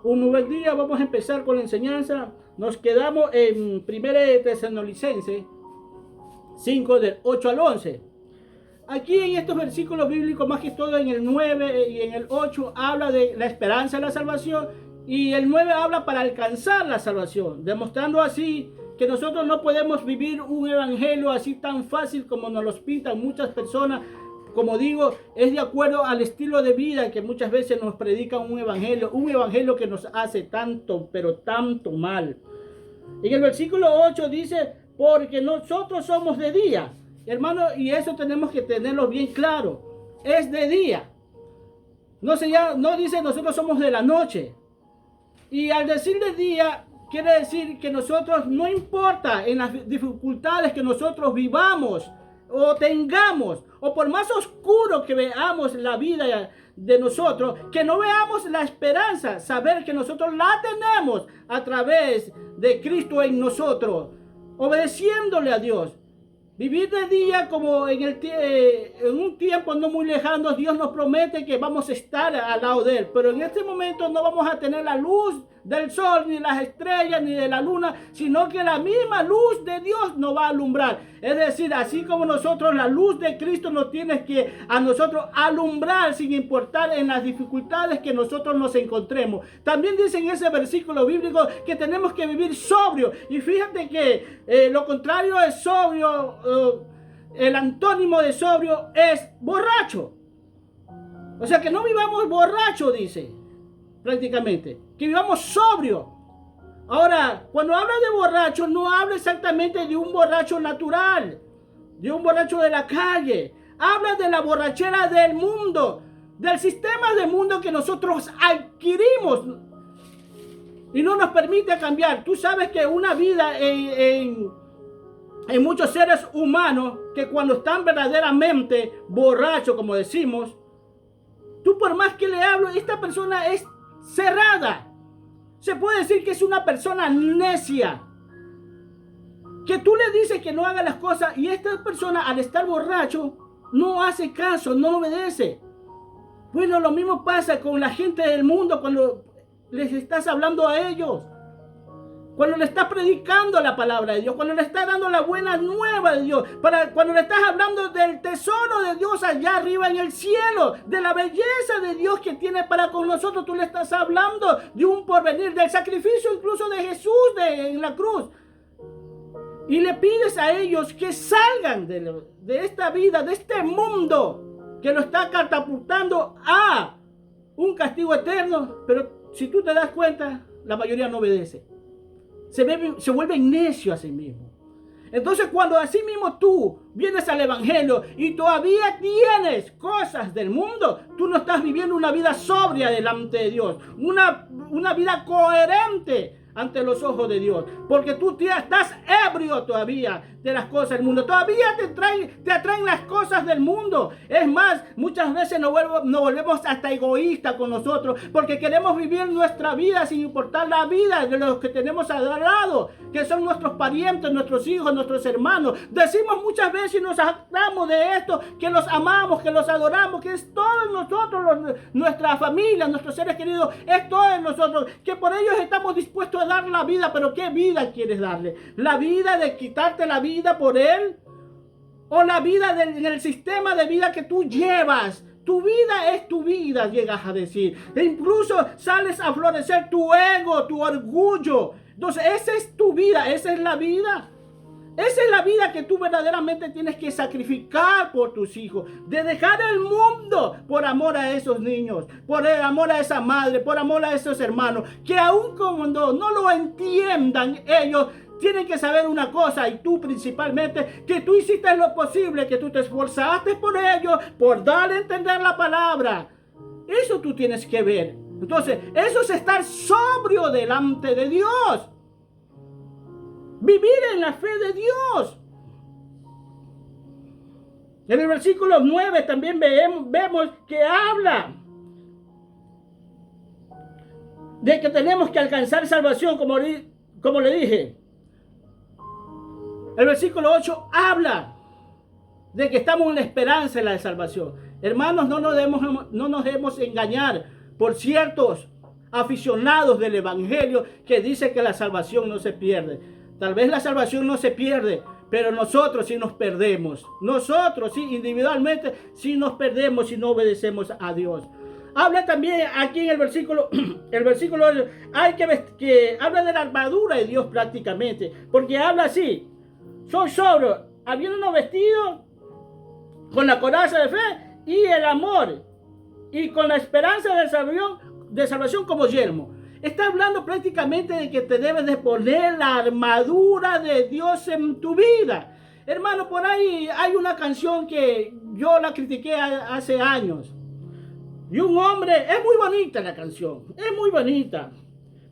Un buen día, vamos a empezar con la enseñanza. Nos quedamos en 1 Tesalonicenses 5 del 8 al 11. Aquí en estos versículos bíblicos, más que todo en el 9 y en el 8, habla de la esperanza de la salvación, y el 9 habla para alcanzar la salvación, demostrando así que nosotros no podemos vivir un evangelio así tan fácil como nos lo pintan muchas personas. Como digo, es de acuerdo al estilo de vida que muchas veces nos predican un evangelio que nos hace tanto, pero tanto mal. En el versículo 8 dice, porque nosotros somos de día. Hermano, y eso tenemos que tenerlo bien claro. Es de día. No dice nosotros somos de la noche. Y al decir de día, quiere decir que nosotros, no importa en las dificultades que nosotros vivamos o tengamos, o por más oscuro que veamos la vida de nosotros, que no veamos la esperanza, saber que nosotros la tenemos a través de Cristo en nosotros, obedeciéndole a Dios. Vivir de día como en un tiempo no muy lejano, Dios nos promete que vamos a estar al lado de Él. Pero en este momento no vamos a tener la luz del sol, ni las estrellas, ni de la luna, sino que la misma luz de Dios nos va a alumbrar. Es decir, así como nosotros, la luz de Cristo nos tiene que a nosotros alumbrar sin importar en las dificultades que nosotros nos encontremos. También dice en ese versículo bíblico que tenemos que vivir sobrio. Y fíjate que lo contrario es sobrio. El antónimo de sobrio es borracho. O sea, que no vivamos borracho, dice, prácticamente, que vivamos sobrio. Ahora, cuando habla de borracho, no habla exactamente de un borracho natural, de un borracho de la calle. Habla de la borrachera del mundo, del sistema del mundo que nosotros adquirimos y no nos permite cambiar. Tú sabes que una vida en muchos seres humanos, que cuando están verdaderamente borrachos, como decimos, tú por más que le hablo, esta persona es cerrada. Se puede decir que es una persona necia, que tú le dices que no haga las cosas y esta persona, al estar borracho, no hace caso, no obedece. Bueno, lo mismo pasa con la gente del mundo cuando les estás hablando a ellos. Cuando le estás predicando la palabra de Dios, cuando le estás dando la buena nueva de Dios, cuando le estás hablando del tesoro de Dios allá arriba en el cielo, de la belleza de Dios que tiene para con nosotros, tú le estás hablando de un porvenir, del sacrificio incluso de Jesús en la cruz. Y le pides a ellos que salgan de esta vida, de este mundo que lo está catapultando a un castigo eterno. Pero si tú te das cuenta, la mayoría no obedece. Se vuelve necio a sí mismo. Entonces, cuando así mismo tú vienes al evangelio y todavía tienes cosas del mundo, tú no estás viviendo una vida sobria delante de Dios, una vida coherente ante los ojos de Dios, porque tú estás ebrio todavía de las cosas del mundo, todavía te atraen las cosas del mundo. Es más, muchas veces nos volvemos hasta egoístas con nosotros, porque queremos vivir nuestra vida sin importar la vida de los que tenemos al lado, que son nuestros parientes, nuestros hijos, nuestros hermanos. Decimos muchas veces y nos jactamos de esto, que los amamos, que los adoramos, que es todos nosotros, nuestra familia, nuestros seres queridos, es todos nosotros, que por ellos estamos dispuestos a dar la vida. Pero ¿qué vida quieres darle? ¿La vida de quitarte la vida por él? ¿O la vida en el sistema de vida que tú llevas? Tu vida es tu vida, llegas a decir. E incluso sales a florecer tu ego, tu orgullo. Entonces, esa es tu vida, esa es la vida. Esa es la vida que tú verdaderamente tienes que sacrificar por tus hijos. De dejar el mundo por amor a esos niños, por el amor a esa madre, por amor a esos hermanos. Que aun cuando no lo entiendan ellos, tienen que saber una cosa, y tú principalmente, que tú hiciste lo posible, que tú te esforzaste por ellos, por dar a entender la palabra. Eso tú tienes que ver. Entonces, eso es estar sobrio delante de Dios. Vivir en la fe de Dios. En el versículo 9 también vemos que habla de que tenemos que alcanzar salvación, como le dije. El versículo 8 habla de que estamos en la esperanza de la salvación. Hermanos, no nos debemos engañar por ciertos aficionados del evangelio que dice que la salvación no se pierde. Tal vez la salvación no se pierde, pero nosotros sí nos perdemos. Nosotros sí individualmente sí nos perdemos si no obedecemos a Dios. Habla también aquí en el versículo hay que habla de la armadura de Dios prácticamente, porque habla así: son sobrios, habiéndonos vestido con la coraza de fe y el amor, y con la esperanza de salvación como yelmo. Está hablando prácticamente de que te debes de poner la armadura de Dios en tu vida. Hermano, por ahí hay una canción que yo la critiqué hace años. Y un hombre, es muy bonita la canción, es muy bonita.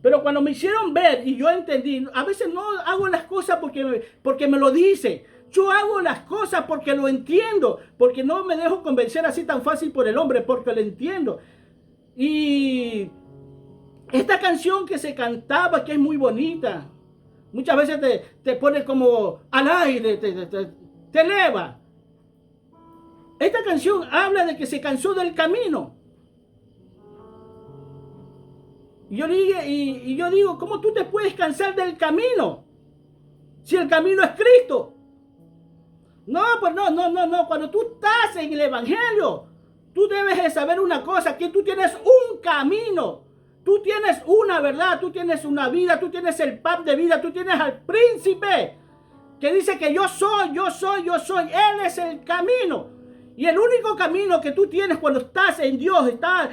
Pero cuando me hicieron ver y yo entendí, a veces no hago las cosas porque me lo dice. Yo hago las cosas porque lo entiendo, porque no me dejo convencer así tan fácil por el hombre, porque lo entiendo. Y esta canción que se cantaba, que es muy bonita, muchas veces te pone como al aire, te eleva. Esta canción habla de que se cansó del camino. Y yo digo, ¿cómo tú te puedes cansar del camino? Si el camino es Cristo. No, pues no. Cuando tú estás en el evangelio, tú debes de saber una cosa, que tú tienes un camino. Tú tienes una verdad, tú tienes una vida, tú tienes el pan de vida, tú tienes al príncipe que dice que yo soy. Él es el camino. Y el único camino que tú tienes cuando estás en Dios, estás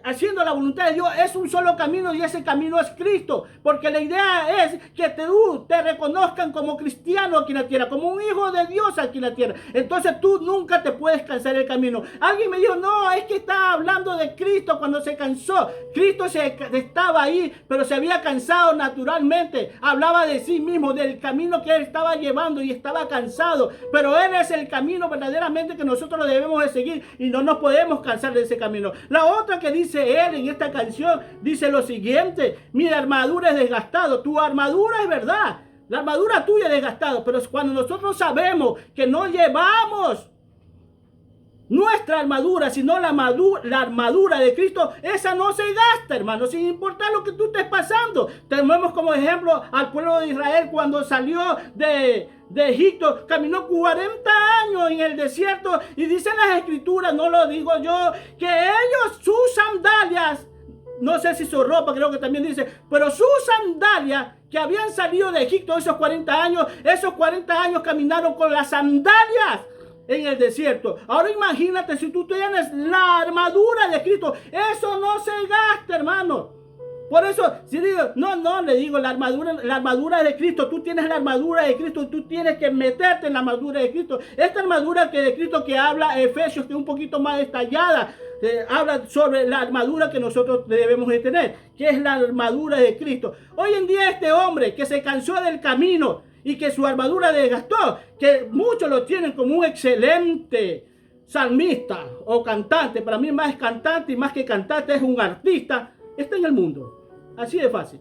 haciendo la voluntad de Dios, es un solo camino, y ese camino es Cristo. Porque la idea es que te reconozcan como cristiano aquí en la tierra, como un hijo de Dios aquí en la tierra. Entonces tú nunca te puedes cansar el camino. Alguien me dijo, no, es que está hablando de Cristo cuando se cansó. Cristo estaba ahí, pero se había cansado naturalmente. Hablaba de sí mismo, del camino que él estaba llevando, y estaba cansado. Pero él es el camino verdaderamente que nosotros lo debemos de seguir, y no nos podemos cansar de ese camino. La otra que dice él en esta canción, dice lo siguiente: mi armadura es desgastada. Tu armadura es verdad, la armadura tuya es desgastada, pero cuando nosotros sabemos que no llevamos nuestra armadura, sino la armadura de Cristo, esa no se gasta, hermano, sin importar lo que tú estés pasando. Tenemos como ejemplo al pueblo de Israel cuando salió de Egipto, caminó 40 años en el desierto, y dicen las escrituras, no lo digo yo, que ellos, sus sandalias, no sé si su ropa, creo que también dice, pero sus sandalias que habían salido de Egipto esos 40 años caminaron con las sandalias en el desierto. Ahora imagínate si tú tienes la armadura de Cristo, eso no se gasta, hermano. Por eso, si digo, le digo, la armadura de Cristo, tú tienes la armadura de Cristo, tú tienes que meterte en la armadura de Cristo. Esta armadura de Cristo que habla Efesios, que es un poquito más detallada, habla sobre la armadura que nosotros debemos de tener, que es la armadura de Cristo. Hoy en día este hombre que se cansó del camino y que su armadura desgastó, que muchos lo tienen como un excelente salmista o cantante, para mí más cantante y más que cantante es un artista, está en el mundo. Así de fácil.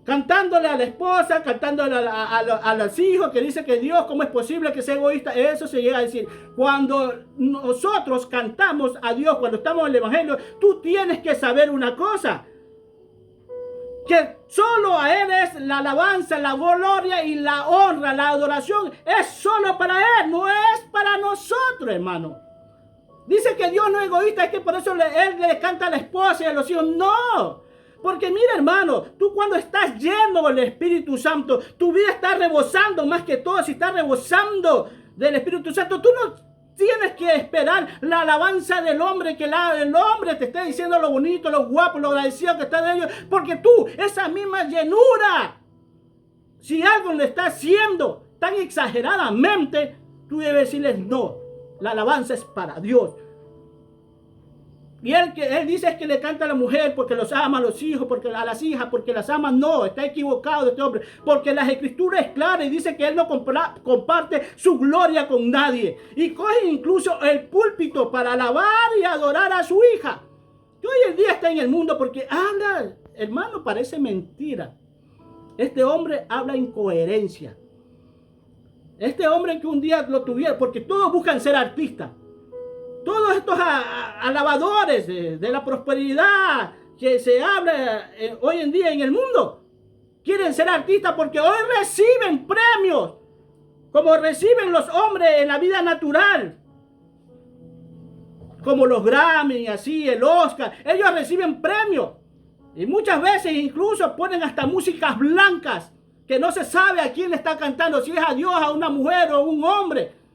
Cantándole a la esposa, cantándole a los hijos, que dice que Dios, ¿cómo es posible que sea egoísta? Eso se llega a decir. Cuando nosotros cantamos a Dios, cuando estamos en el evangelio, tú tienes que saber una cosa: que solo a Él es la alabanza, la gloria y la honra, la adoración. Es solo para Él, no es para nosotros, hermano. Dice que Dios no es egoísta, es que por eso Él le canta a la esposa y a los hijos. No, porque mira, hermano, tú cuando estás lleno del Espíritu Santo, tu vida está rebosando más que todo. Si estás rebosando del Espíritu Santo, tú no tienes que esperar la alabanza del hombre, que el hombre te esté diciendo lo bonito, lo guapo, lo agradecido que está de ellos, porque tú, esa misma llenura, si algo le está haciendo tan exageradamente, tú debes decirles no. La alabanza es para Dios. Y él dice es que le canta a la mujer porque los ama, a los hijos, porque a las hijas, porque las ama. No, está equivocado de este hombre. Porque las escrituras es clara y dice que él no comparte su gloria con nadie. Y coge incluso el púlpito para alabar y adorar a su hija, que hoy en día está en el mundo, porque habla, hermano, parece mentira. Este hombre habla incoherencia. Este hombre que un día lo tuviera, porque todos buscan ser artistas. todos estos alabadores de la prosperidad que se habla hoy en día en el mundo, quieren ser artistas porque hoy reciben premios, como reciben los hombres en la vida natural, como los Grammy, así, el Oscar. Ellos reciben premios y muchas veces incluso ponen hasta músicas blancas que no se sabe a quién le está cantando, si es a Dios, a una mujer o a un hombre.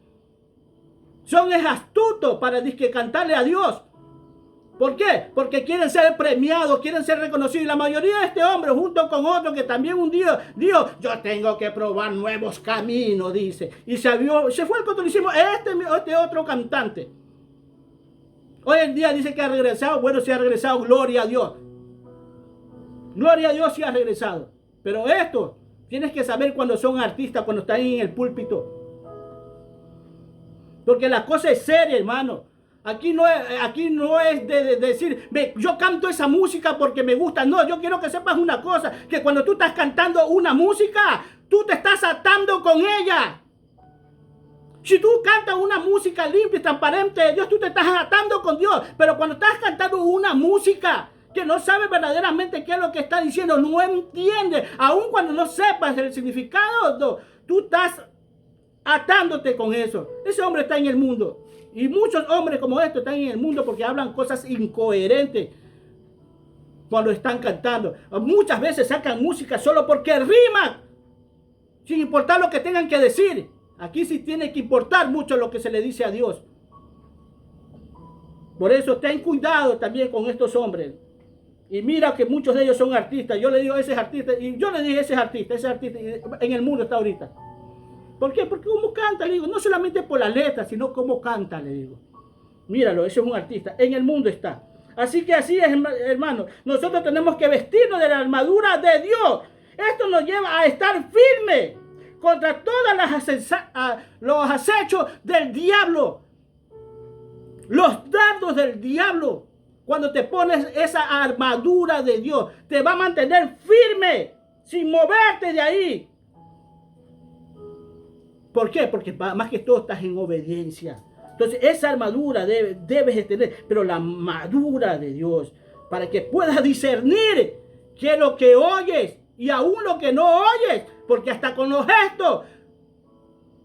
Son astutos para cantarle a Dios. ¿Por qué? Porque quieren ser premiados, quieren ser reconocidos. Y la mayoría de este hombre, junto con otro que también un día dijo, yo tengo que probar nuevos caminos, dice. Y se fue al catolicismo este otro cantante. Hoy en día dice que ha regresado. Bueno, si ha regresado, gloria a Dios. Gloria a Dios si ha regresado. Pero esto, tienes que saber cuando son artistas, cuando están en el púlpito. Porque la cosa es seria, hermano. Aquí no es de decir, yo canto esa música porque me gusta. No, yo quiero que sepas una cosa, que cuando tú estás cantando una música, tú te estás atando con ella. Si tú cantas una música limpia y transparente de Dios, tú te estás atando con Dios. Pero cuando estás cantando una música que no sabes verdaderamente qué es lo que está diciendo, no entiendes, aun cuando no sepas el significado, no, tú estás atándote con eso. Ese hombre está en el mundo. Y muchos hombres como estos están en el mundo porque hablan cosas incoherentes cuando están cantando. Muchas veces sacan música solo porque riman, sin importar lo que tengan que decir. Aquí sí tiene que importar mucho lo que se le dice a Dios. Por eso ten cuidado también con estos hombres. Y mira que muchos de ellos son artistas. Yo le digo, ese es artista. Y yo le dije, ese es artista. En el mundo está ahorita. ¿Por qué? Porque cómo canta, le digo, no solamente por la letra, sino cómo canta, le digo. Míralo, ese es un artista, en el mundo está. Así que así es, hermano. Nosotros tenemos que vestirnos de la armadura de Dios. Esto nos lleva a estar firmes contra todas los acechos del diablo. Los dardos del diablo. Cuando te pones esa armadura de Dios, te va a mantener firme, sin moverte de ahí. ¿Por qué? Porque más que todo estás en obediencia. Entonces esa armadura debes de tener, pero la armadura de Dios, para que puedas discernir qué es lo que oyes y aún lo que no oyes, porque hasta con los gestos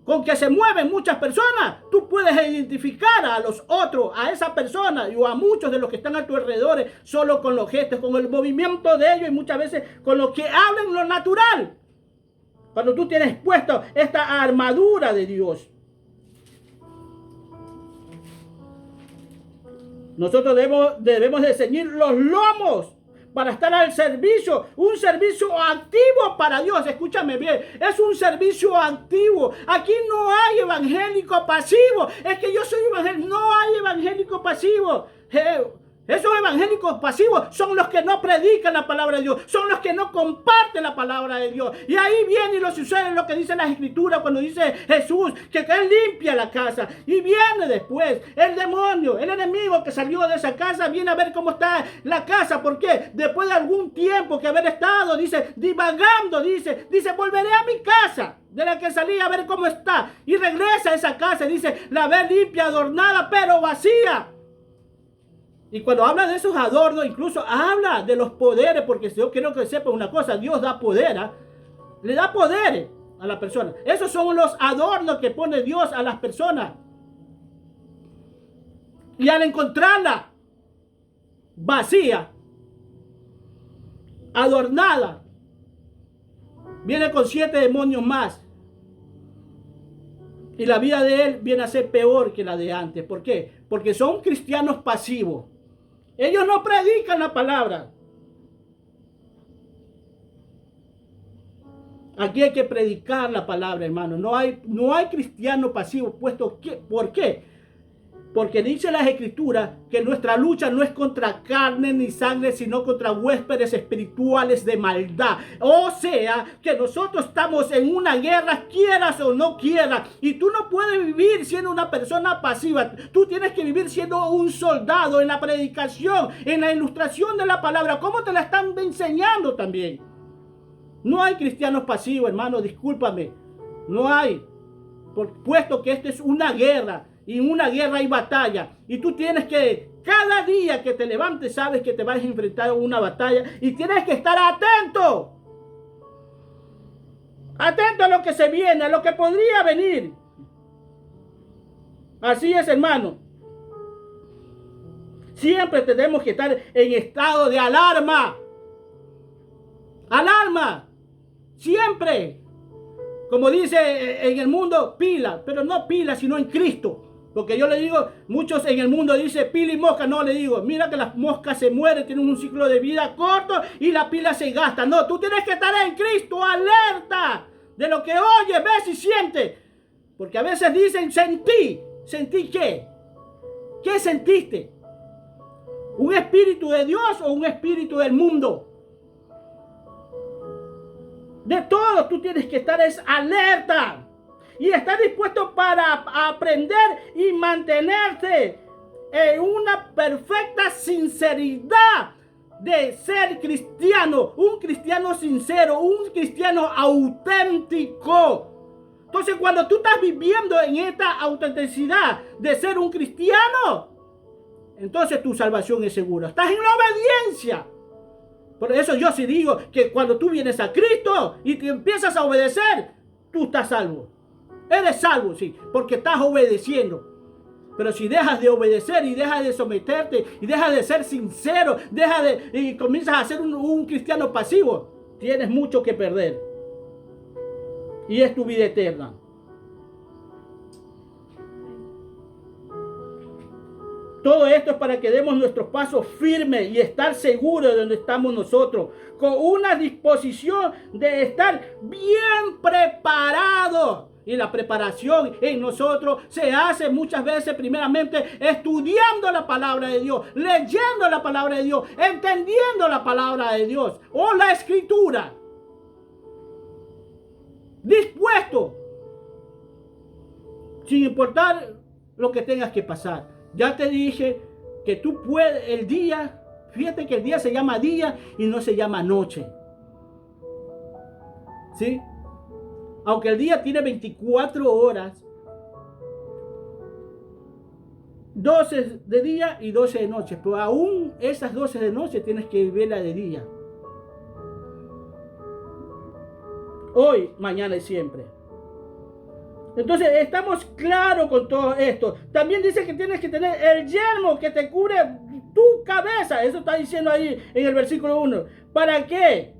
con que se mueven muchas personas, tú puedes identificar a los otros, a esa persona o a muchos de los que están a tu alrededor, solo con los gestos, con el movimiento de ellos y muchas veces con lo que hablan lo natural. Cuando tú tienes puesto esta armadura de Dios. Nosotros debemos de ceñir los lomos para estar al servicio. Un servicio activo para Dios. Escúchame bien. Es un servicio activo. Aquí no hay evangélico pasivo. Es que yo soy evangélico. No hay evangélico pasivo. Esos evangélicos pasivos son los que no predican la palabra de Dios, son los que no comparten la palabra de Dios. Y ahí viene y lo sucede lo que dice las escrituras cuando dice Jesús, que Él limpia la casa. Y viene después el demonio, el enemigo que salió de esa casa, viene a ver cómo está la casa. ¿Por qué? Después de algún tiempo que haber estado, dice, divagando, dice, volveré a mi casa de la que salí a ver cómo está. Y regresa a esa casa y dice, la ve limpia, adornada, pero vacía. Y cuando habla de esos adornos, incluso habla de los poderes, porque yo quiero que sepa una cosa, Dios da poder, le da poder a la persona. Esos son los adornos que pone Dios a las personas. Y al encontrarla vacía, adornada, viene con 7 demonios más. Y la vida de él viene a ser peor que la de antes. ¿Por qué? Porque son cristianos pasivos. Ellos no predican la palabra. Aquí hay que predicar la palabra, hermano. No hay cristiano pasivo puesto. ¿Por qué? Porque dice las escrituras que nuestra lucha no es contra carne ni sangre, sino contra huéspedes espirituales de maldad. O sea, que nosotros estamos en una guerra, quieras o no quieras. Y tú no puedes vivir siendo una persona pasiva. Tú tienes que vivir siendo un soldado en la predicación, en la ilustración de la palabra. ¿Cómo te la están enseñando también? No hay cristianos pasivos, hermano, discúlpame. No hay. Puesto que esto es una guerra. y en una guerra hay batalla. Y tú tienes que, cada día que te levantes, sabes que te vas a enfrentar a una batalla y tienes que estar atento. Atento a lo que se viene, a lo que podría venir. Así es, hermano. Siempre tenemos que estar en estado de alarma. Alarma. Siempre. Como dice en el mundo, pila. Pero no pila, sino en Cristo. Porque yo le digo, muchos en el mundo dicen pila y mosca. No, le digo, mira que las moscas se mueren, tienen un ciclo de vida corto y la pila se gasta. No, tú tienes que estar en Cristo, alerta de lo que oyes, ves y sientes. Porque a veces dicen, sentí. ¿Sentí qué? ¿Qué sentiste? ¿Un espíritu de Dios o un espíritu del mundo? De todo tú tienes que estar alerta y estar dispuesto para aprender y mantenerte en una perfecta sinceridad de ser cristiano, un cristiano sincero, un cristiano auténtico. Entonces, cuando tú estás viviendo en esta autenticidad de ser un cristiano, entonces tu salvación es segura. Estás en la obediencia. Por eso yo sí digo que cuando tú vienes a Cristo y te empiezas a obedecer, tú estás salvo. Eres salvo, sí, porque estás obedeciendo. Pero si dejas de obedecer y dejas de someterte y dejas de ser sincero, y comienzas a ser un cristiano pasivo, tienes mucho que perder. Y es tu vida eterna. Todo esto es para que demos nuestros pasos firmes y estar seguros de donde estamos nosotros, con una disposición de estar bien preparados. Y la preparación en nosotros se hace muchas veces primeramente estudiando la palabra de Dios, leyendo la palabra de Dios, entendiendo la palabra de Dios o la escritura. Dispuesto, sin importar lo que tengas que pasar. Ya te dije que tú puedes, el día, fíjate que el día se llama día y no se llama noche. ¿Sí? Aunque el día tiene 24 horas, 12 de día y 12 de noche. Pero aún esas 12 de noche tienes que vivirla de día. Hoy, mañana y siempre. Entonces estamos claros con todo esto. También dice que tienes que tener el yelmo que te cubre tu cabeza. Eso está diciendo ahí en el versículo 1. ¿Para qué?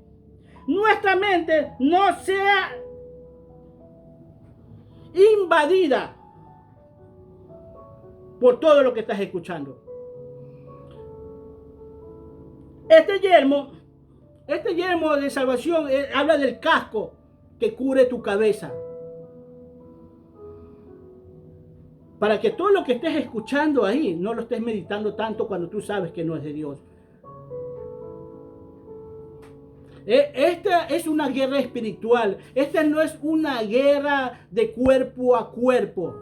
Nuestra mente no sea invadida por todo lo que estás escuchando. Este yelmo de salvación habla del casco que cubre tu cabeza. Para que todo lo que estés escuchando ahí no lo estés meditando tanto cuando tú sabes que no es de Dios. Esta es una guerra espiritual. Esta no es una guerra de cuerpo a cuerpo.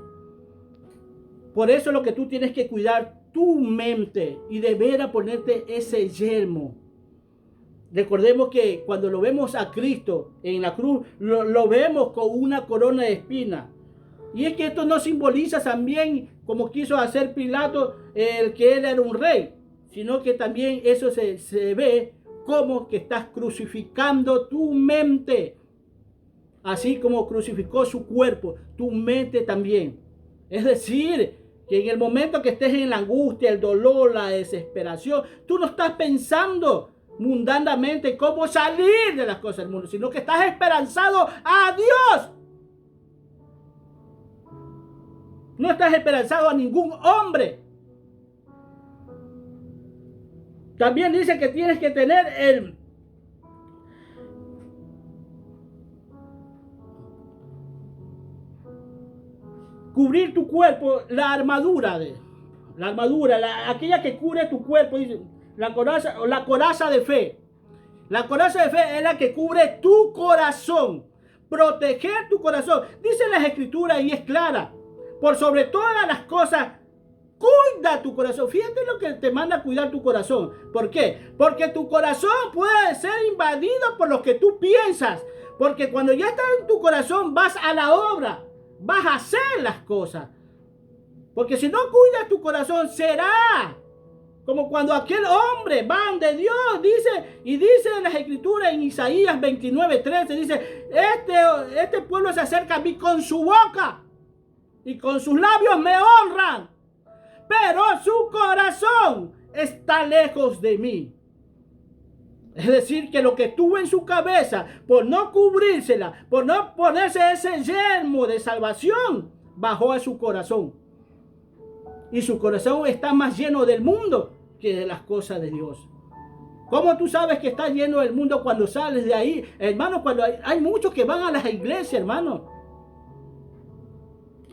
Por eso lo que tú tienes que cuidar tu mente y de veras ponerte ese yelmo. Recordemos que cuando lo vemos a Cristo en la cruz, lo vemos con una corona de espinas. Y es que esto no simboliza también, como quiso hacer Pilato, el que él era un rey, sino que también eso se ve como que estás crucificando tu mente. Así como crucificó su cuerpo, tu mente también. Es decir, que en el momento que estés en la angustia, el dolor, la desesperación, tú no estás pensando mundanamente cómo salir de las cosas del mundo, sino que estás esperanzado a Dios. No estás esperanzado a ningún hombre. También dice que tienes que tener cubrir tu cuerpo, la armadura, aquella que cubre tu cuerpo, dice, la coraza de fe. La coraza de fe es la que cubre tu corazón, proteger tu corazón. Dice las escrituras y es clara. Por sobre todas las cosas, cuida tu corazón. Fíjate lo que te manda a cuidar tu corazón. ¿Por qué? Porque tu corazón puede ser invadido por lo que tú piensas. Porque cuando ya está en tu corazón, vas a la obra. Vas a hacer las cosas. Porque si no cuidas tu corazón, será como cuando aquel hombre van de Dios, dice en las escrituras en Isaías 29:13, dice, este pueblo se acerca a mí con su boca y con sus labios me honran, pero su corazón está lejos de mí. Es decir, que lo que tuvo en su cabeza, por no cubrírsela, por no ponerse ese yelmo de salvación, bajó a su corazón. Y su corazón está más lleno del mundo que de las cosas de Dios. ¿Cómo tú sabes que está lleno del mundo cuando sales de ahí? Hermano, cuando hay muchos que van a las iglesias, hermano,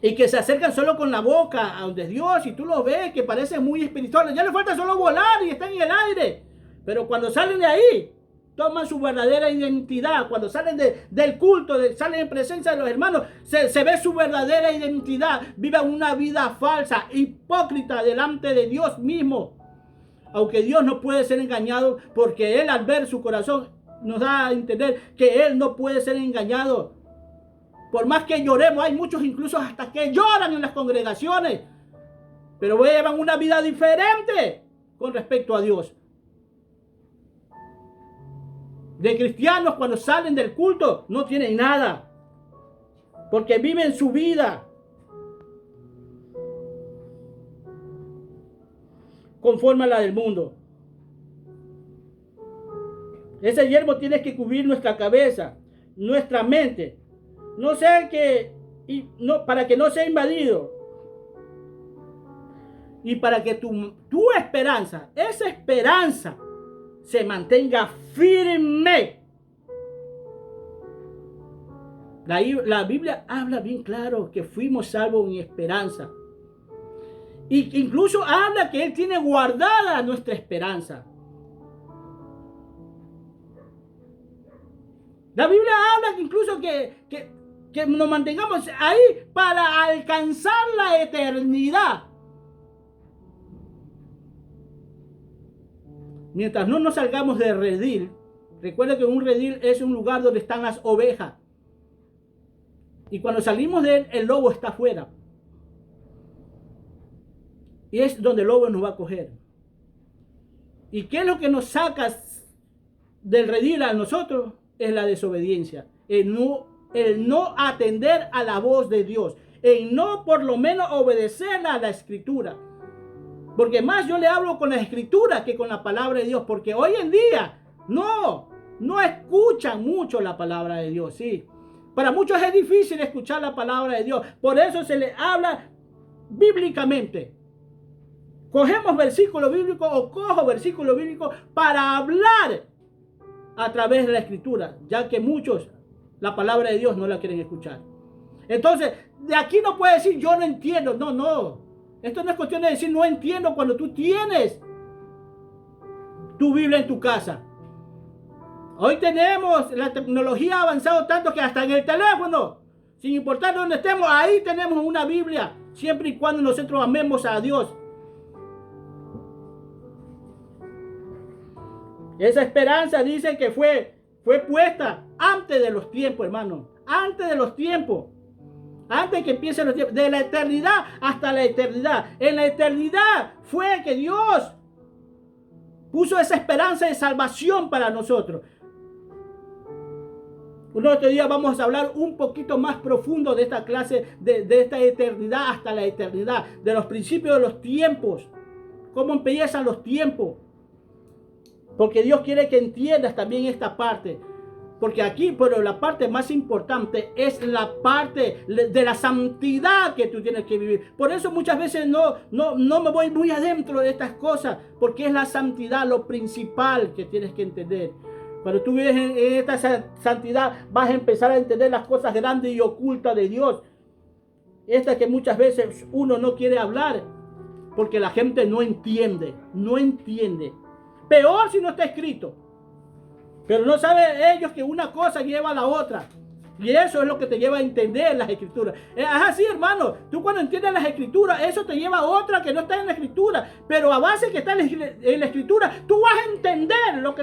y que se acercan solo con la boca a donde Dios, y tú los ves que parecen muy espirituales. Ya les falta solo volar y están en el aire. Pero cuando salen de ahí, toman su verdadera identidad. Cuando salen del culto, salen en presencia de los hermanos, se ve su verdadera identidad. Viven una vida falsa, hipócrita delante de Dios mismo. Aunque Dios no puede ser engañado, porque Él, al ver su corazón, nos da a entender que Él no puede ser engañado. Por más que lloremos, hay muchos incluso hasta que lloran en las congregaciones, pero llevan una vida diferente con respecto a Dios. De cristianos, cuando salen del culto, no tienen nada, porque viven su vida conforme a la del mundo. Ese yelmo tiene que cubrir nuestra cabeza, nuestra mente, para que no sea invadido, y para que tu esperanza, esa esperanza, se mantenga firme. La Biblia habla bien claro que fuimos salvos en esperanza. Y incluso habla que Él tiene guardada nuestra esperanza. La Biblia habla que incluso que nos mantengamos ahí para alcanzar la eternidad. Mientras no nos salgamos del redil, recuerda que un redil es un lugar donde están las ovejas. Y cuando salimos de él, el lobo está afuera. Y es donde el lobo nos va a coger. ¿Y qué es lo que nos saca del redil a nosotros? Es la desobediencia. El no atender a la voz de Dios. El no por lo menos obedecer a la escritura. Porque más yo le hablo con la escritura que con la palabra de Dios. Porque hoy en día no escuchan mucho la palabra de Dios. Sí. Para muchos es difícil escuchar la palabra de Dios. Por eso se le habla bíblicamente. Cogemos versículo bíblico o cojo versículo bíblico para hablar a través de la escritura. Ya que muchos la palabra de Dios no la quieren escuchar. Entonces, de aquí no puede decir yo no entiendo. No. Esto no es cuestión de decir no entiendo cuando tú tienes tu Biblia en tu casa. Hoy tenemos, la tecnología ha avanzado tanto que hasta en el teléfono, sin importar dónde estemos, ahí tenemos una Biblia, siempre y cuando nosotros amemos a Dios. Esa esperanza dice que fue puesta antes de los tiempos, hermano, antes de los tiempos. Antes de que empiecen los tiempos, de la eternidad hasta la eternidad. En la eternidad fue que Dios puso esa esperanza de salvación para nosotros. Otro día vamos a hablar un poquito más profundo de esta clase, de esta eternidad hasta la eternidad, de los principios de los tiempos, cómo empiezan los tiempos. Porque Dios quiere que entiendas también esta parte. Porque aquí, pero la parte más importante es la parte de la santidad que tú tienes que vivir. Por eso muchas veces no me voy muy adentro de estas cosas, porque es la santidad lo principal que tienes que entender. Cuando tú vives en esta santidad, vas a empezar a entender las cosas grandes y ocultas de Dios. Estas que muchas veces uno no quiere hablar, porque la gente no entiende. Peor si no está escrito. Pero no saben ellos que una cosa lleva a la otra. Y eso es lo que te lleva a entender las escrituras. Es así, hermano. Tú cuando entiendes las escrituras, eso te lleva a otra que no está en la escritura. Pero a base que está en la escritura, tú vas a entender lo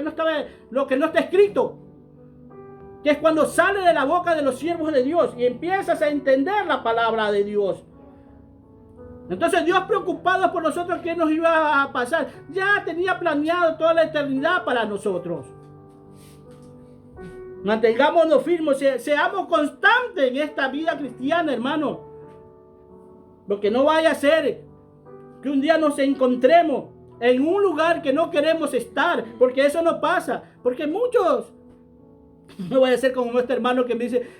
que no está escrito. Que es cuando sale de la boca de los siervos de Dios y empiezas a entender la palabra de Dios. Entonces Dios, preocupado por nosotros, ¿qué nos iba a pasar? Ya tenía planeado toda la eternidad para nosotros. Mantengámonos firmes, seamos constantes en esta vida cristiana, hermano. Porque no vaya a ser que un día nos encontremos en un lugar que no queremos estar, porque eso no pasa. Porque muchos, no voy a ser como este hermano que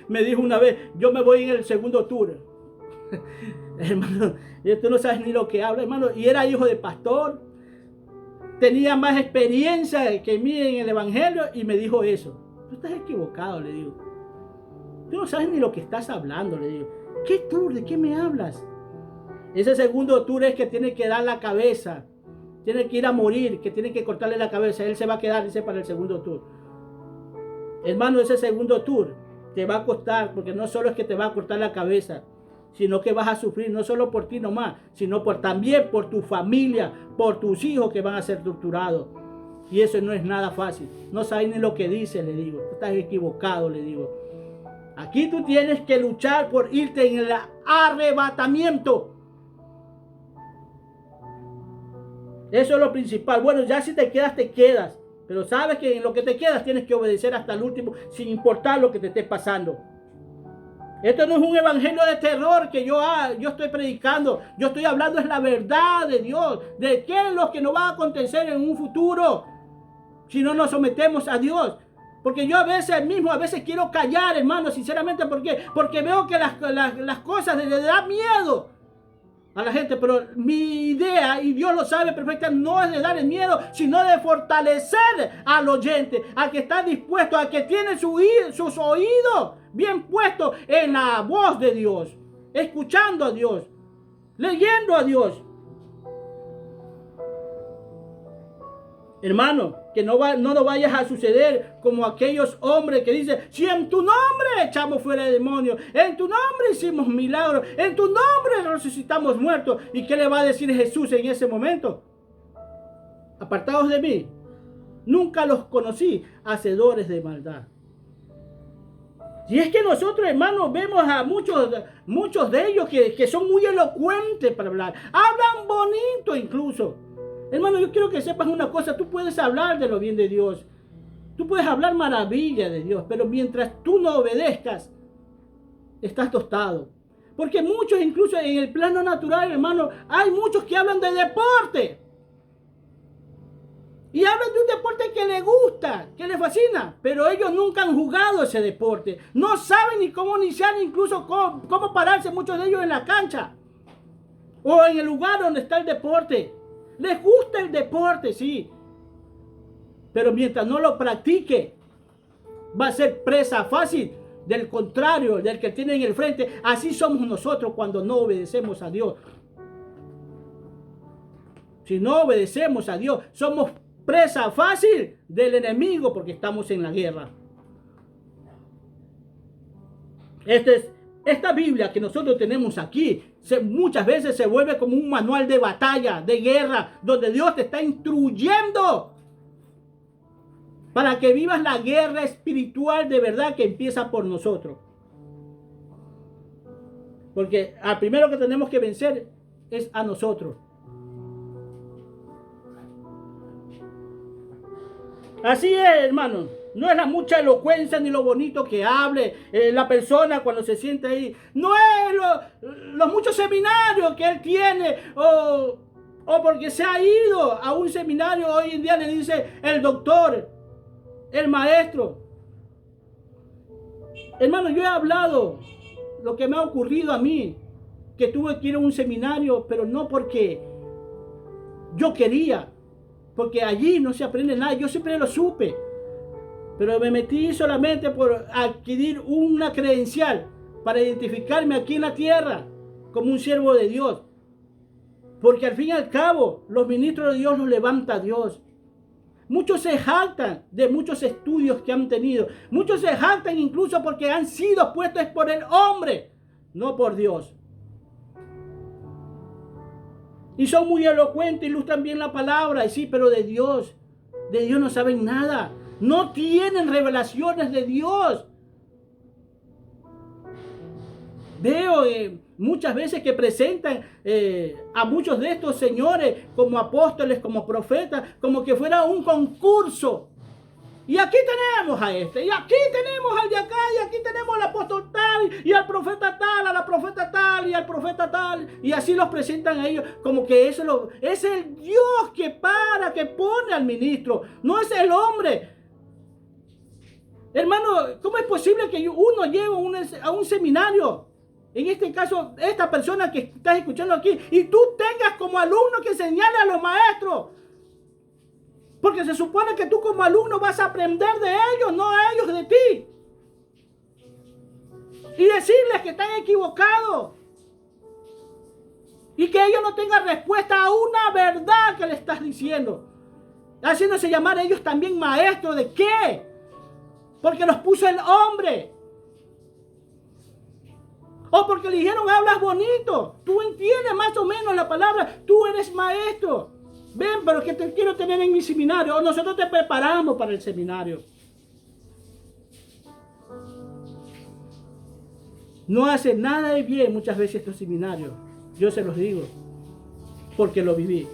me dijo una vez, yo me voy en el segundo tour. Hermano, tú no sabes ni lo que habla, hermano. Y era hijo de pastor, tenía más experiencia que mí en el evangelio, y me dijo eso. Tú estás equivocado, le digo. Tú no sabes ni lo que estás hablando, le digo. ¿Qué tour? ¿De qué me hablas? Ese segundo tour es que tiene que dar la cabeza, tiene que ir a morir, que tiene que cortarle la cabeza. Él se va a quedar, dice, para el segundo tour. Hermano, ese segundo tour te va a costar, porque no solo es que te va a cortar la cabeza, sino que vas a sufrir, no solo por ti nomás, sino también por tu familia, por tus hijos que van a ser torturados. Y eso no es nada fácil. No sabes ni lo que dice, le digo. Tú estás equivocado, le digo. Aquí tú tienes que luchar por irte en el arrebatamiento. Eso es lo principal. Bueno, ya si te quedas, te quedas. Pero sabes que en lo que te quedas tienes que obedecer hasta el último, sin importar lo que te esté pasando. Esto no es un evangelio de terror que yo estoy predicando. Yo estoy hablando es la verdad de Dios. De qué es lo que nos va a acontecer en un futuro si no nos sometemos a Dios. Porque yo a veces quiero callar, hermano, sinceramente. ¿Por qué? Porque veo que las cosas le da miedo a la gente. Pero mi idea, y Dios lo sabe perfectamente, no es de dar el miedo, sino de fortalecer al oyente, al que está dispuesto, al que tiene sus oídos bien puestos en la voz de Dios, escuchando a Dios, leyendo a Dios. Hermano, que no nos vayas a suceder como aquellos hombres que dicen, si en tu nombre echamos fuera de demonios, en tu nombre hicimos milagros, en tu nombre resucitamos muertos. ¿Y qué le va a decir Jesús en ese momento? Apartados de mí, nunca los conocí, hacedores de maldad. Y es que nosotros, hermanos, vemos a muchos de ellos que son muy elocuentes para hablar. Hablan bonito incluso. Hermano, yo quiero que sepas una cosa. Tú puedes hablar de lo bien de Dios. Tú puedes hablar maravilla de Dios. Pero mientras tú no obedezcas, estás tostado. Porque muchos, incluso en el plano natural, hermano, hay muchos que hablan de deporte. Y hablan de un deporte que les gusta, que les fascina, pero ellos nunca han jugado ese deporte. No saben ni cómo iniciar, incluso cómo pararse muchos de ellos en la cancha. O en el lugar donde está el deporte. Les gusta el deporte, sí. Pero mientras no lo practique, va a ser presa fácil del contrario, del que tiene en el frente. Así somos nosotros cuando no obedecemos a Dios. Si no obedecemos a Dios, somos presa fácil del enemigo porque estamos en la guerra. Esta Biblia que nosotros tenemos aquí muchas veces se vuelve como un manual de batalla, de guerra, donde Dios te está instruyendo para que vivas la guerra espiritual de verdad que empieza por nosotros. Porque al primero que tenemos que vencer es a nosotros. Así es, hermano. No es la mucha elocuencia ni lo bonito que hable la persona cuando se siente ahí. No es los muchos seminarios que él tiene o porque se ha ido a un seminario. Hoy en día le dice el doctor, el maestro. Hermano, yo he hablado lo que me ha ocurrido a mí, que tuve que ir a un seminario, pero no porque yo quería, porque allí no se aprende nada. Yo siempre lo supe. Pero me metí solamente por adquirir una credencial para identificarme aquí en la tierra como un siervo de Dios. Porque al fin y al cabo, los ministros de Dios los levanta Dios. Muchos se jactan de muchos estudios que han tenido. Muchos se jactan incluso porque han sido puestos por el hombre, no por Dios. Y son muy elocuentes, ilustran bien la palabra. Y sí, pero de Dios no saben nada. No tienen revelaciones de Dios. Veo muchas veces que presentan a muchos de estos señores como apóstoles, como profetas, como que fuera un concurso. Y aquí tenemos a este, y aquí tenemos al de acá, y aquí tenemos al apóstol tal, y al profeta tal, a la profeta tal, y al profeta tal. Y así los presentan a ellos como que eso es el Dios que pone al ministro, no es el hombre. Hermano, ¿cómo es posible que uno lleve a un seminario? En este caso, esta persona que estás escuchando aquí, y tú tengas como alumno que señale a los maestros. Porque se supone que tú como alumno vas a aprender de ellos, no a ellos de ti. Y decirles que están equivocados. Y que ellos no tengan respuesta a una verdad que le estás diciendo. Haciéndose llamar a ellos también maestros. ¿De qué? Porque los puso el hombre. O porque le dijeron hablas bonito. Tú entiendes más o menos la palabra. Tú eres maestro. Ven, pero que te quiero tener en mi seminario. O nosotros te preparamos para el seminario. No hace nada de bien muchas veces estos seminarios. Yo se los digo. Porque lo viví.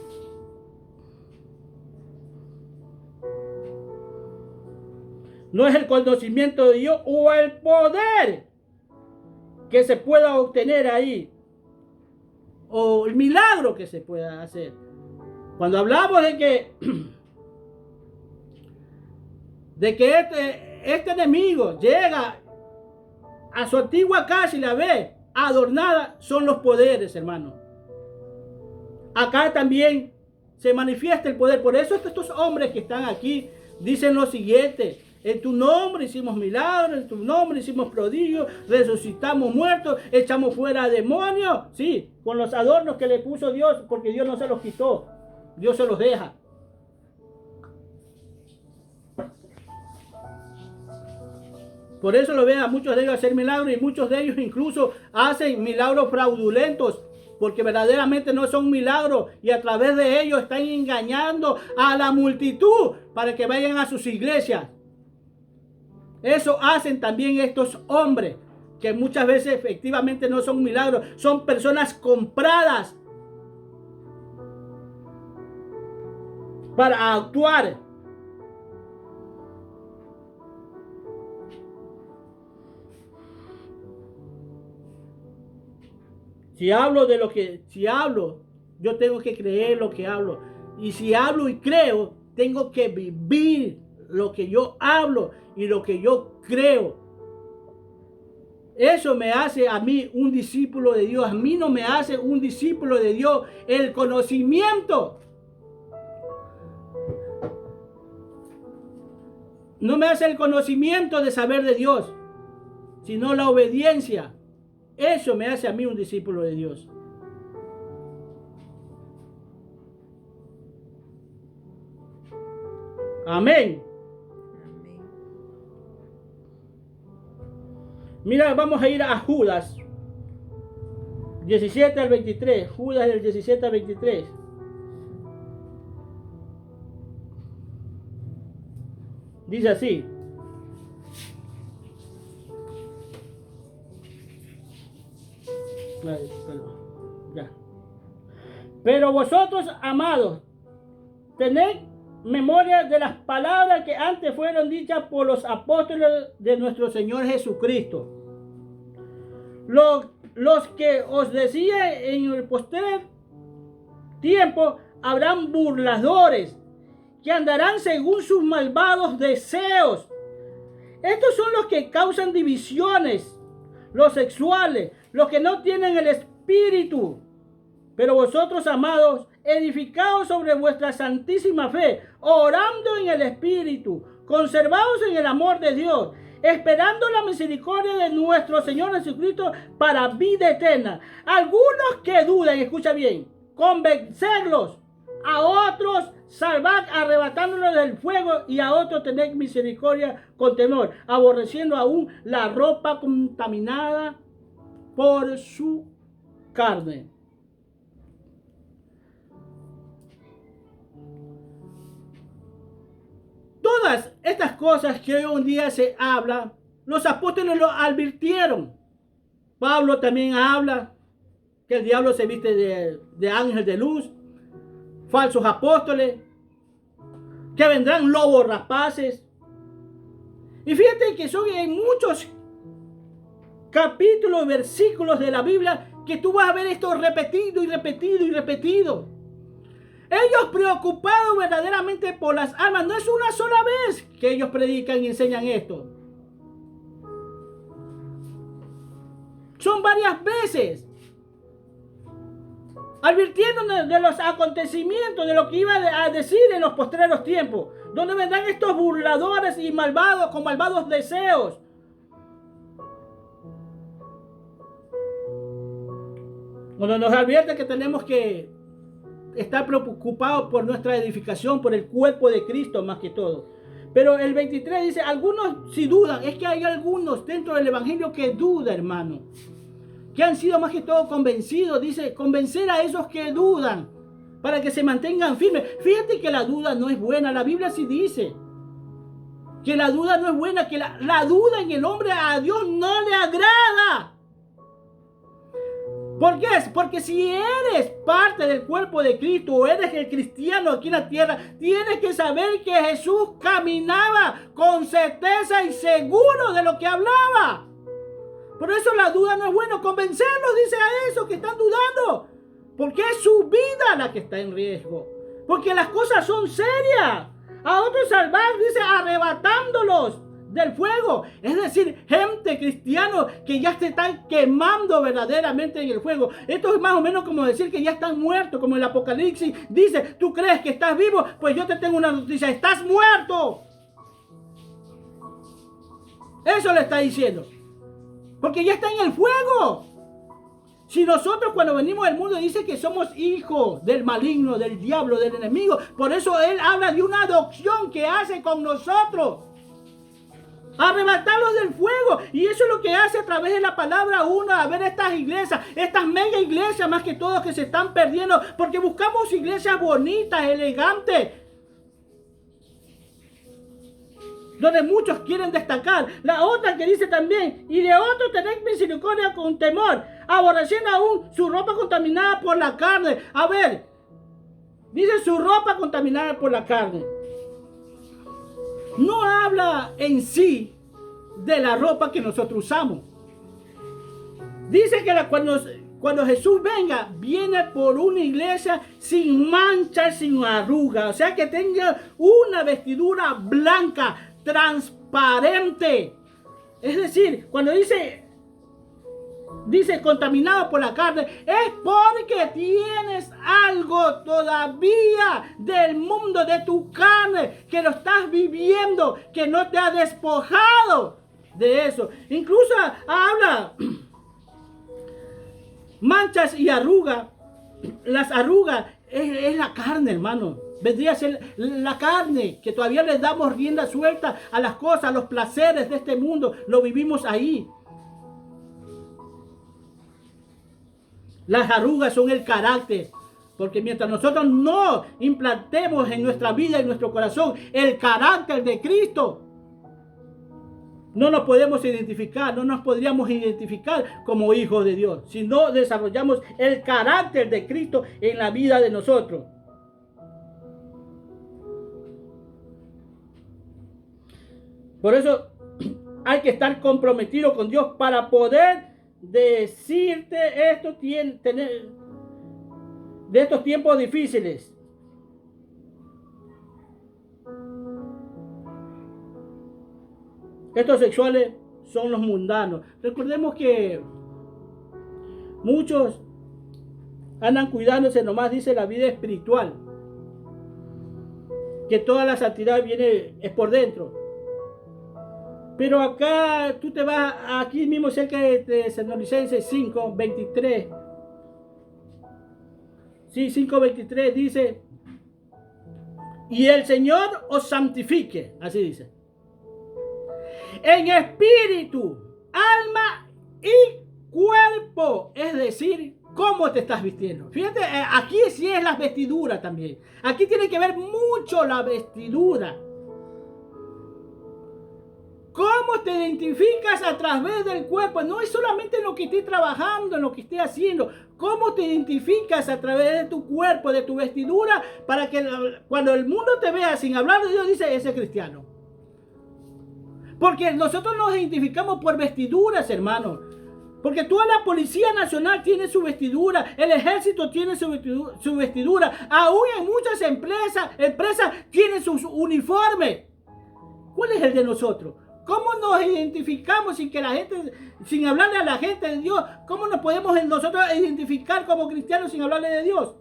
No es el conocimiento de Dios o el poder que se pueda obtener ahí. O el milagro que se pueda hacer. Cuando hablamos de que este enemigo llega a su antigua casa y la ve adornada, son los poderes, hermano. Acá también se manifiesta el poder. Por eso estos hombres que están aquí dicen lo siguiente: en tu nombre hicimos milagros, en tu nombre hicimos prodigios, resucitamos muertos, echamos fuera demonios. Sí, con los adornos que le puso Dios, porque Dios no se los quitó. Dios se los deja. Por eso lo ven a muchos de ellos hacer milagros, y muchos de ellos incluso hacen milagros fraudulentos, porque verdaderamente no son milagros, y a través de ellos están engañando a la multitud para que vayan a sus iglesias. Eso hacen también estos hombres, que muchas veces efectivamente no son milagros, son personas compradas para actuar. Si hablo, yo tengo que creer lo que hablo. Y si hablo y creo, tengo que vivir lo que yo hablo y lo que yo creo. Eso me hace a mí un discípulo de Dios. A mí no me hace un discípulo de Dios el conocimiento. No me hace el conocimiento de saber de Dios, sino la obediencia. Eso me hace a mí un discípulo de Dios. Amén. Mira, vamos a ir a Judas 17 al 23. Judas del 17 al 23. Dice así: pero vosotros, amados, tened memoria de las palabras que antes fueron dichas por los apóstoles de nuestro Señor Jesucristo, los que os decía: en el postrer tiempo habrán burladores que andarán según sus malvados deseos. Estos son los que causan divisiones, los sexuales, los que no tienen el espíritu. Pero vosotros, amados, edificaos sobre vuestra santísima fe, orando en el espíritu, conservaos en el amor de Dios, esperando la misericordia de nuestro Señor Jesucristo para vida eterna. Algunos que dudan, escucha bien, convencerlos; a otros salvad arrebatándolos del fuego, y a otros tened misericordia con temor, aborreciendo aún la ropa contaminada por su carne. Todas estas cosas que hoy en día se hablan, los apóstoles lo advirtieron. Pablo también habla que el diablo se viste de ángel de luz, falsos apóstoles, que vendrán lobos rapaces. Y fíjate que son en muchos capítulos, versículos de la Biblia, que tú vas a ver esto repetido y repetido y repetido. Ellos preocupados verdaderamente por las almas. No es una sola vez que ellos predican y enseñan esto. Son varias veces. Advirtiendo de los acontecimientos, de lo que iba a decir en los postreros tiempos. Donde vendrán estos burladores y malvados con malvados deseos. Cuando nos advierte que tenemos que estar preocupados por nuestra edificación, por el cuerpo de Cristo más que todo. Pero el 23 dice, algunos si dudan, es que hay algunos dentro del evangelio que dudan, hermano. Que han sido más que todo convencidos, dice, convencer a esos que dudan, para que se mantengan firmes. Fíjate que la duda no es buena, la Biblia sí dice que la duda no es buena, que la duda en el hombre a Dios no le agrada. ¿Por qué? Porque si eres parte del cuerpo de Cristo o eres el cristiano aquí en la tierra, tienes que saber que Jesús caminaba con certeza y seguro de lo que hablaba. Por eso la duda no es bueno. Convencerlos, dice a esos que están dudando. Porque es su vida la que está en riesgo. Porque las cosas son serias. A otros salvar, dice, arrebatándolos del fuego. Es decir, gente cristiana que ya se están quemando verdaderamente en el fuego. Esto es más o menos como decir que ya están muertos, como el Apocalipsis dice, ¿tú crees que estás vivo? Pues yo te tengo una noticia, estás muerto. Eso le está diciendo. Porque ya está en el fuego. Si nosotros cuando venimos al mundo dice que somos hijos del maligno, del diablo, del enemigo. Por eso él habla de una adopción que hace con nosotros. Arrebatarlos del fuego. Y eso es lo que hace a través de la palabra uno. A ver estas iglesias, estas mega iglesias más que todo que se están perdiendo. Porque buscamos iglesias bonitas, elegantes, donde muchos quieren destacar. La otra que dice también, y de otros tenéis misericordia con temor, aborreciendo aún su ropa contaminada por la carne. A ver, dice su ropa contaminada por la carne. No habla en sí de la ropa que nosotros usamos. Dice que cuando Jesús venga, viene por una iglesia sin mancha, sin arruga. O sea, que tenga una vestidura blanca, transparente. Es decir, cuando dice contaminado por la carne, es porque tienes algo todavía del mundo de tu carne, que lo estás viviendo, que no te ha despojado de eso. Incluso habla manchas y arrugas. Las arrugas es la carne, hermano. Vendría a ser la carne, que todavía le damos rienda suelta a las cosas, a los placeres de este mundo. Lo vivimos ahí. Las arrugas son el carácter. Porque mientras nosotros no implantemos en nuestra vida, en nuestro corazón, el carácter de Cristo, no nos podemos identificar, no nos podríamos identificar como hijos de Dios. Si no desarrollamos el carácter de Cristo en la vida de nosotros. Por eso hay que estar comprometido con Dios para poder decirte esto, de estos tiempos difíciles. Estos sexuales son los mundanos. Recordemos que muchos andan cuidándose nomás, dice la vida espiritual. Que toda la santidad es por dentro. Pero acá tú te vas aquí mismo cerca de Tesalonicenses 5, 23. Sí, 5, 23 dice, y el Señor os santifique, así dice, en espíritu, alma y cuerpo. Es decir, cómo te estás vistiendo. Fíjate, aquí sí es las vestiduras también. Aquí tiene que ver mucho la vestidura. ¿Cómo ¿Cómo te identificas a través del cuerpo? No es solamente en lo que estés trabajando, en lo que estés haciendo. ¿Cómo te identificas a través de tu cuerpo, de tu vestidura, para que cuando el mundo te vea sin hablar de Dios, dice, ese es cristiano? Porque nosotros nos identificamos por vestiduras, hermanos. Porque toda la Policía Nacional tiene su vestidura, el Ejército tiene su vestidura, aún en muchas empresas tienen sus uniformes. ¿Cuál es el de nosotros? ¿Cómo nos identificamos sin hablarle a la gente de Dios? ¿Cómo nos podemos nosotros identificar como cristianos sin hablarle de Dios?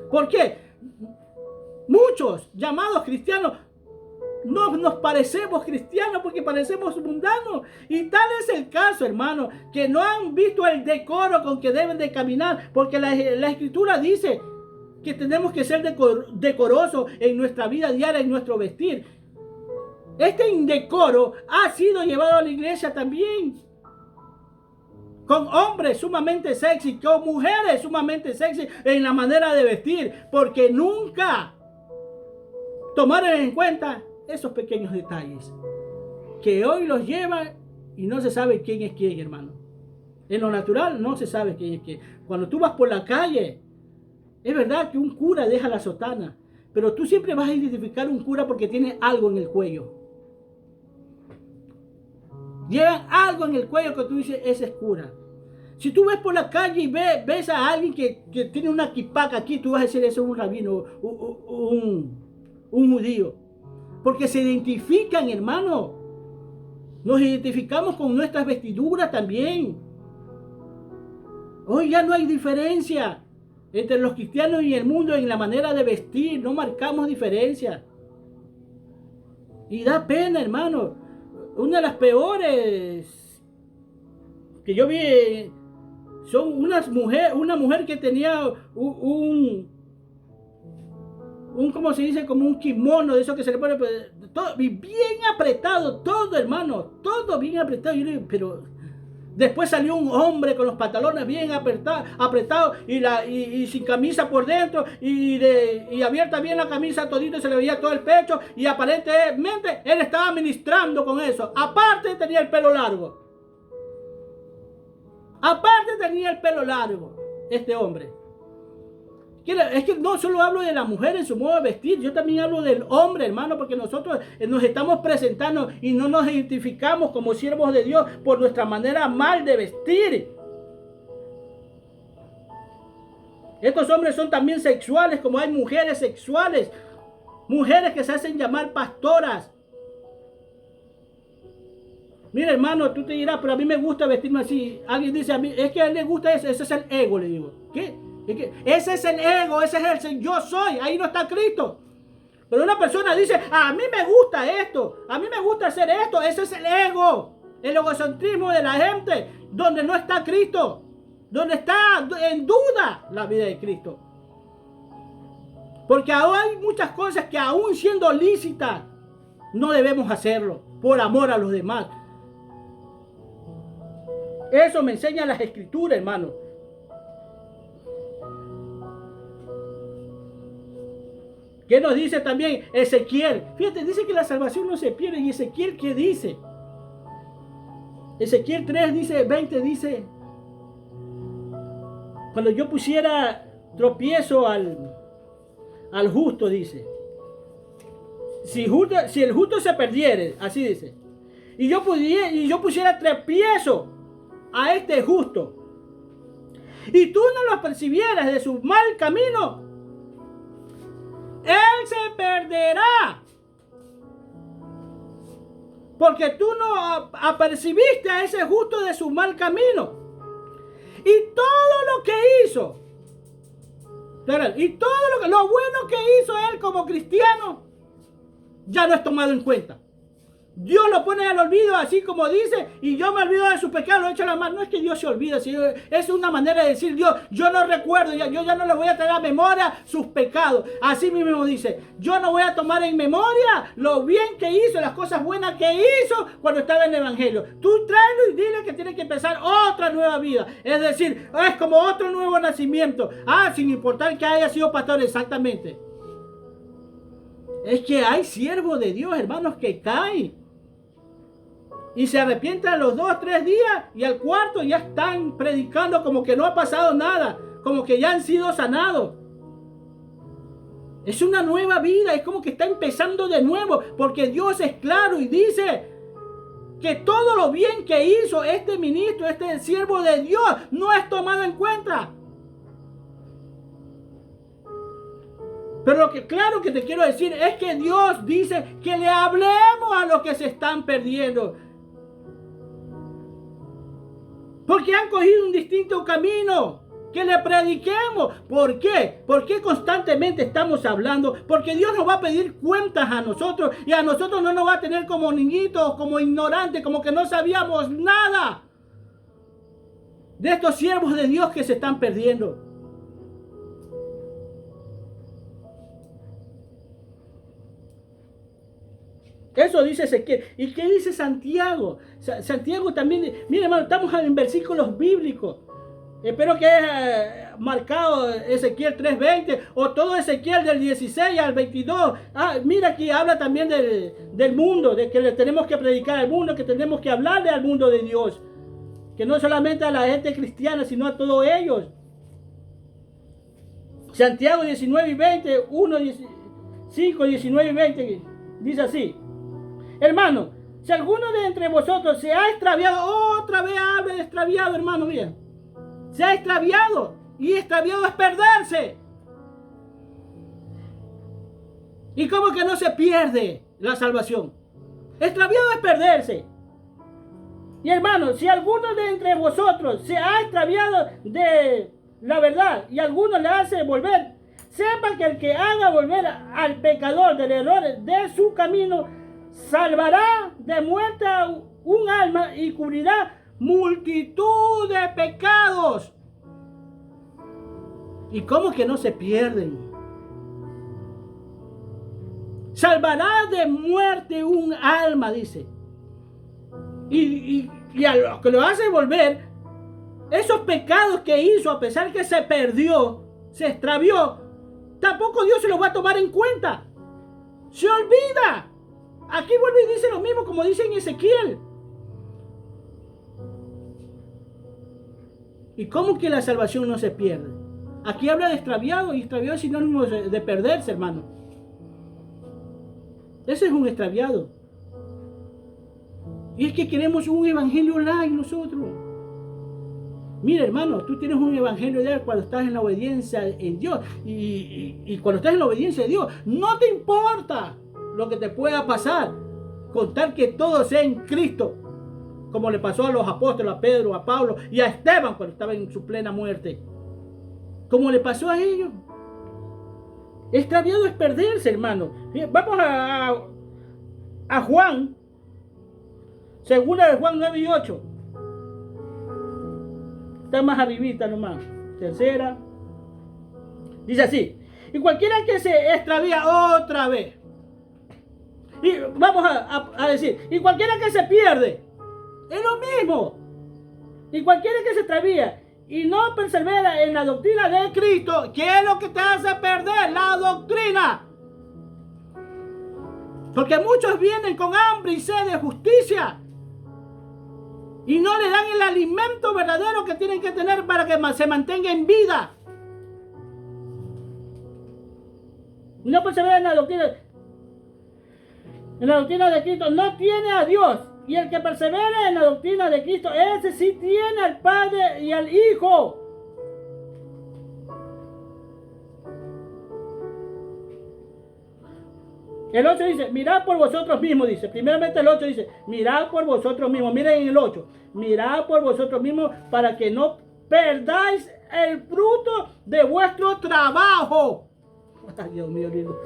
¿Por qué? Muchos llamados cristianos no nos parecemos cristianos porque parecemos mundanos. Y tal es el caso, hermano, que no han visto el decoro con que deben de caminar, porque la Escritura dice que tenemos que ser decorosos en nuestra vida diaria, en nuestro vestir. Este indecoro ha sido llevado a la iglesia también. Con hombres sumamente sexy, con mujeres sumamente sexy en la manera de vestir, porque nunca tomaron en cuenta esos pequeños detalles que hoy los llevan y no se sabe quién es quién, hermano. En lo natural no se sabe quién es quién. Cuando tú vas por la calle, es verdad que un cura deja la sotana, pero tú siempre vas a identificar un cura porque tiene algo en el cuello. Llevan algo en el cuello que tú dices, ese es cura. Si tú ves por la calle y ves a alguien que tiene una kipaca aquí, tú vas a decir, eso es un rabino, un judío. Porque se identifican, hermano. Nos identificamos con nuestras vestiduras también. Hoy ya no hay diferencia entre los cristianos y el mundo en la manera de vestir. No marcamos diferencia. Y da pena, hermano. Una de las peores que yo vi son una mujer que tenía ¿cómo se dice? Como un kimono de eso que se le pone todo, bien apretado, todo, hermano, todo bien apretado. Yo le digo, pero después salió un hombre con los pantalones bien apretados y sin camisa por dentro y abierta bien la camisa todito, se le veía todo el pecho y aparentemente él estaba ministrando con eso. Aparte tenía el pelo largo. Este hombre. Es que no solo hablo de la mujer en su modo de vestir, yo también hablo del hombre, hermano, porque nosotros nos estamos presentando y no nos identificamos como siervos de Dios por nuestra manera mal de vestir. Estos hombres son también sexuales, como hay mujeres sexuales, mujeres que se hacen llamar pastoras. Mira, hermano, tú te dirás, pero a mí me gusta vestirme así. Alguien dice a mí, es que a él le gusta eso, ese es el ego, le digo. ¿Qué? Ese es el ego, ese es el yo soy, ahí no está Cristo. Pero una persona dice, a mí me gusta esto, a mí me gusta hacer esto, ese es el ego, el egocentrismo de la gente, donde no está Cristo, donde está en duda la vida de Cristo. Porque ahora hay muchas cosas que aún siendo lícitas, no debemos hacerlo por amor a los demás. Eso me enseña las Escrituras, hermano. ¿Qué nos dice también Ezequiel? Fíjate, dice que la salvación no se pierde. ¿Y Ezequiel qué dice? Ezequiel 3 dice, 20 dice, cuando yo pusiera tropiezo al justo, dice, si el justo se perdiere, así dice, y yo pusiera tropiezo a este justo, y tú no lo percibieras de su mal camino, él se perderá, porque tú no apercibiste a ese justo de su mal camino. Y todo lo que hizo, lo bueno que hizo él como cristiano, ya no es tomado en cuenta. Dios lo pone al olvido, así como dice, y yo me olvido de su pecado, lo echo a la mano. No es que Dios se olvida, sino es una manera de decir, Dios, yo no recuerdo, yo ya no le voy a traer a memoria sus pecados. Así mismo dice, yo no voy a tomar en memoria lo bien que hizo, las cosas buenas que hizo cuando estaba en el Evangelio. Tú tráelo y dile que tiene que empezar otra nueva vida. Es decir, es como otro nuevo nacimiento. Sin importar que haya sido pastor, exactamente. Es que hay siervos de Dios, hermanos, que caen. Y se arrepienten a los 2, 3 días y al cuarto ya están predicando como que no ha pasado nada, como que ya han sido sanados. Es una nueva vida, es como que está empezando de nuevo, porque Dios es claro y dice que todo lo bien que hizo este ministro, este siervo de Dios, no es tomado en cuenta. Pero lo que claro que te quiero decir es que Dios dice que le hablemos a los que se están perdiendo. Porque han cogido un distinto camino. Que le prediquemos. ¿Por qué? ¿Por qué constantemente estamos hablando? Porque Dios nos va a pedir cuentas a nosotros. Y a nosotros no nos va a tener como niñitos, como ignorantes, como que no sabíamos nada de estos siervos de Dios que se están perdiendo. Eso dice Ezequiel. ¿Y qué dice Santiago? Santiago también, mire hermano, estamos en versículos bíblicos. Espero que haya marcado Ezequiel 3:20 o todo Ezequiel del 16 al 22. Mira aquí habla también del mundo, de que le tenemos que predicar al mundo, que tenemos que hablarle al mundo de Dios. Que no solamente a la gente cristiana, sino a todos ellos. Santiago 19:20, 5, 19 y 20, dice así. Hermano, si alguno de entre vosotros se ha extraviado, otra vez habla de extraviado, hermano, mira. Se ha extraviado, y extraviado es perderse. ¿Y cómo que no se pierde la salvación? Extraviado es perderse. Y hermano, si alguno de entre vosotros se ha extraviado de la verdad y alguno le hace volver, sepa que el que haga volver al pecador del error de su camino, salvará de muerte a un alma y cubrirá multitud de pecados. ¿Y cómo que no se pierden? Salvará de muerte un alma, dice. Y a lo que lo hace volver, esos pecados que hizo, a pesar que se perdió, se extravió, tampoco Dios se los va a tomar en cuenta. Se olvida. Aquí vuelve y dice lo mismo como dice en Ezequiel. ¿Y cómo que la salvación no se pierde? Aquí habla de extraviado, y extraviado es sinónimo de perderse, hermano. Ese es un extraviado. Y es que queremos un evangelio light nosotros. Mira, hermano, tú tienes un evangelio light cuando estás en la obediencia en Dios. Y cuando estás en la obediencia de Dios, no te importa lo que te pueda pasar, con tal que todo sea en Cristo, como le pasó a los apóstoles, a Pedro, a Pablo y a Esteban cuando estaba en su plena muerte, como le pasó a ellos. Extraviado es perderse, hermano. Vamos a Juan, segunda de Juan 9:8. Está más arribita nomás. Tercera. Dice así: y cualquiera que se extravía otra vez. Y vamos a decir, y cualquiera que se pierde, es lo mismo. Y cualquiera que se extravía y no persevera en la doctrina de Cristo, ¿qué es lo que te hace perder? La doctrina. Porque muchos vienen con hambre y sed de justicia y no le dan el alimento verdadero que tienen que tener para que se mantenga en vida. Y no persevera en la doctrina. En la doctrina de Cristo no tiene a Dios. Y el que persevera en la doctrina de Cristo, ese sí tiene al Padre y al Hijo. El 8 dice, mirad por vosotros mismos, dice. Primeramente el 8 dice, mirad por vosotros mismos. Miren en el 8. Mirad por vosotros mismos para que no perdáis el fruto de vuestro trabajo. Ay, Dios mío, lindo.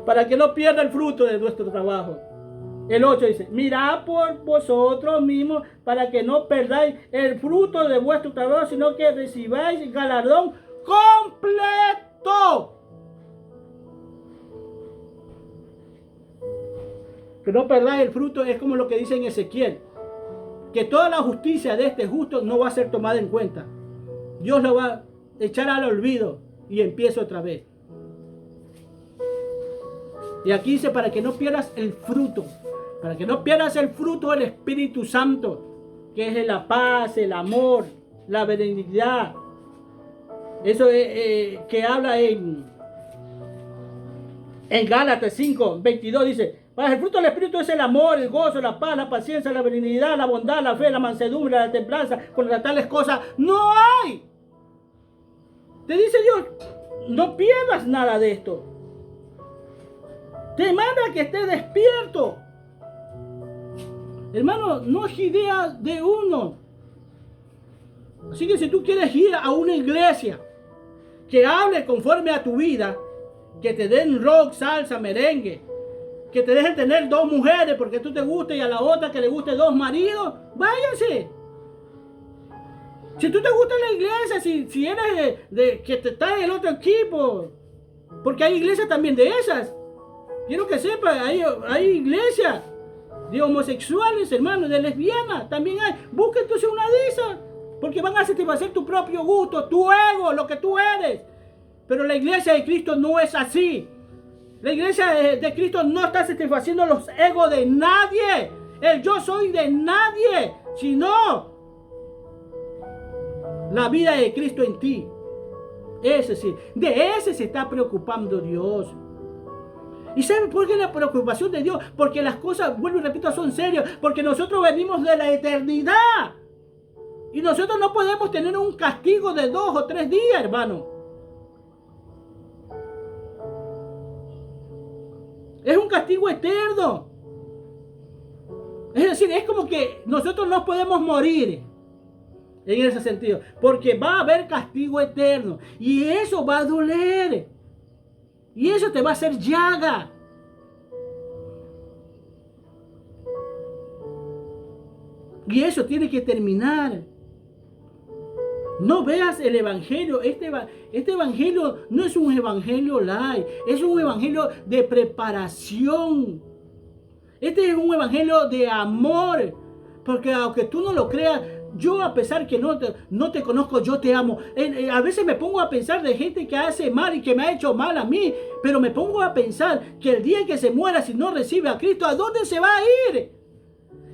Para que no pierda el fruto de nuestro trabajo. El 8 dice, mirad por vosotros mismos para que no perdáis el fruto de vuestro trabajo, sino que recibáis galardón completo. Que no perdáis el fruto es como lo que dice en Ezequiel, que toda la justicia de este justo no va a ser tomada en cuenta. Dios lo va a echar al olvido y empieza otra vez. Y aquí dice, para que no pierdas el fruto. Para que no pierdas el fruto del Espíritu Santo, que es la paz, el amor, la benignidad. Eso es que habla en Gálatas 5, 22 dice: para el fruto del Espíritu es el amor, el gozo, la paz, la paciencia, la benignidad, la bondad, la fe, la mansedumbre, la templanza. Contra tales cosas no hay. Te dice Dios, no pierdas nada de esto. Te manda que estés despierto. Hermano, no es idea de uno. Así que si tú quieres ir a una iglesia que hable conforme a tu vida, que te den rock, salsa, merengue, que te dejen tener 2 mujeres porque tú te guste y a la otra que le guste 2 maridos, váyanse. Si tú te gusta la iglesia, si eres de que te está en el otro equipo, porque hay iglesias también de esas. Quiero que sepas, hay iglesias de homosexuales, hermanos, de lesbianas, también hay. Busca entonces una de esas, porque van a satisfacer tu propio gusto, tu ego, lo que tú eres. Pero la iglesia de Cristo no es así. La iglesia de Cristo no está satisfaciendo los egos de nadie, el yo soy de nadie, sino la vida de Cristo en ti. Ese sí, de ese se está preocupando Dios. ¿Y saben por qué la preocupación de Dios? Porque las cosas, vuelvo y repito, son serias. Porque nosotros venimos de la eternidad. Y nosotros no podemos tener un castigo de 2 o 3 días, hermano. Es un castigo eterno. Es decir, es como que nosotros no podemos morir. En ese sentido. Porque va a haber castigo eterno. Y eso va a doler. Y eso te va a hacer llaga. Y eso tiene que terminar. No veas el evangelio. Este evangelio no es un evangelio light. Es un evangelio de preparación. Este es un evangelio de amor. Porque aunque tú no lo creas, yo, a pesar que no te conozco, yo te amo. A veces me pongo a pensar de gente que hace mal y que me ha hecho mal a mí. Pero me pongo a pensar que el día que se muera, si no recibe a Cristo, ¿a dónde se va a ir?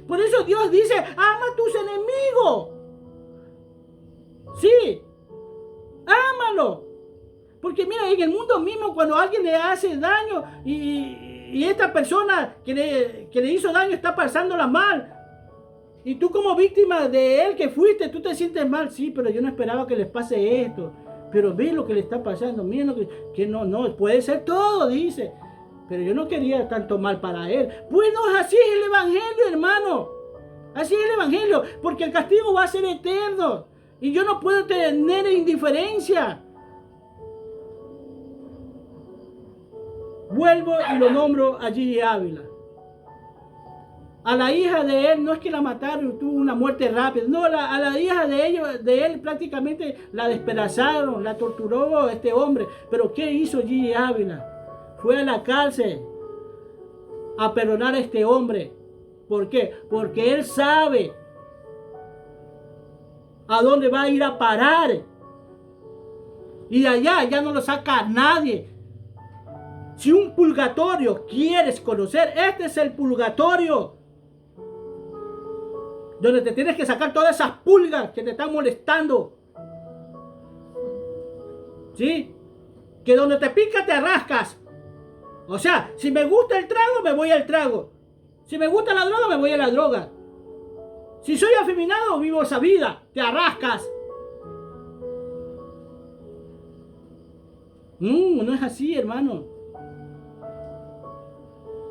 Por eso Dios dice, ama a tus enemigos. Sí, ámalo. Porque mira, en el mundo mismo, cuando alguien le hace daño y esta persona que le hizo daño está pasándola mal, y tú como víctima de él que fuiste, tú te sientes mal. Sí, pero yo no esperaba que les pase esto. Pero ve lo que le está pasando. Miren lo que no, puede ser todo, dice. Pero yo no quería tanto mal para él. Bueno, así es el evangelio, hermano. Así es el evangelio. Porque el castigo va a ser eterno. Y yo no puedo tener indiferencia. Vuelvo y lo nombro a Gigi Ávila. A la hija de él, no es que la mataron, tuvo una muerte rápida. No, a la hija de él prácticamente la despedazaron, la torturó este hombre. Pero ¿qué hizo Gigi Ávila? Fue a la cárcel a perdonar a este hombre. ¿Por qué? Porque él sabe a dónde va a ir a parar. Y de allá ya no lo saca nadie. Si un purgatorio quieres conocer, este es el purgatorio. Donde te tienes que sacar todas esas pulgas que te están molestando. ¿Sí? Que donde te pica te rascas. O sea, si me gusta el trago, me voy al trago. Si me gusta la droga, me voy a la droga. Si soy afeminado, vivo esa vida. Te arrascas. No es así, hermano.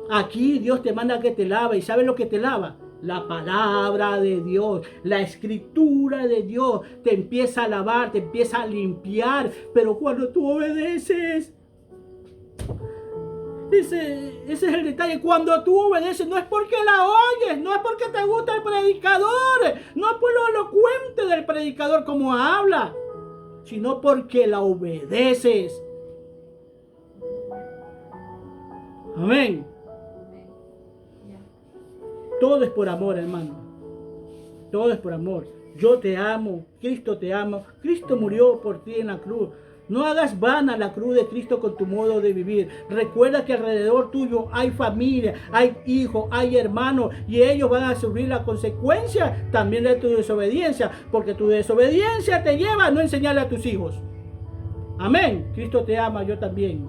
Aquí Dios te manda que te lave. ¿Y sabes lo que te lava? La palabra de Dios, la escritura de Dios te empieza a lavar, te empieza a limpiar. Pero cuando tú obedeces, ese es el detalle. Cuando tú obedeces, no es porque la oyes, no es porque te gusta el predicador, no es por lo elocuente del predicador como habla, sino porque la obedeces. Amén. Todo es por amor, hermano. Todo es por amor. Yo te amo. Cristo te ama. Cristo murió por ti en la cruz. No hagas vana la cruz de Cristo con tu modo de vivir. Recuerda que alrededor tuyo hay familia, hay hijos, hay hermanos, y ellos van a sufrir la consecuencia también de tu desobediencia, porque tu desobediencia te lleva a no enseñarle a tus hijos. Amén. Cristo te ama, yo también.